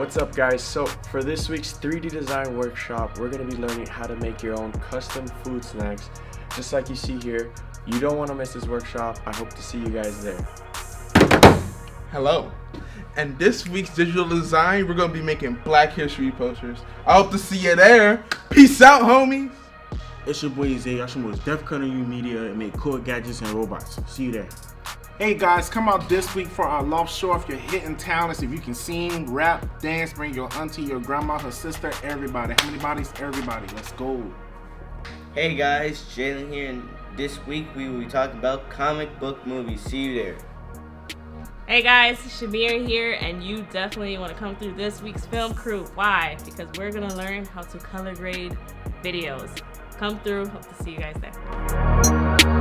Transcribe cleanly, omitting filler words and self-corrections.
What's up guys? So for this week's 3D design workshop, we're going to be learning how to make your own custom food snacks. Just like you see here, you don't want to miss this workshop. I hope to see you guys there. Hello. And this week's digital design, we're going to be making Black History posters. I hope to see you there. Peace out, homies. It's your boy Zay. I should was Defcon and YOUmedia and make cool gadgets and robots. See you there. Hey guys, come out this week for our love show. If you're hitting talents, if you can sing, rap, dance, bring your auntie, your grandma, her sister, everybody. How many bodies? Everybody. Let's go. Hey guys, Jalen here, and this week we will be talking about comic book movies. See you there. Hey guys, Shamir here, and you definitely want to come through this week's film crew. Why? Because we're going to learn how to color grade videos. Come through. Hope to see you guys there.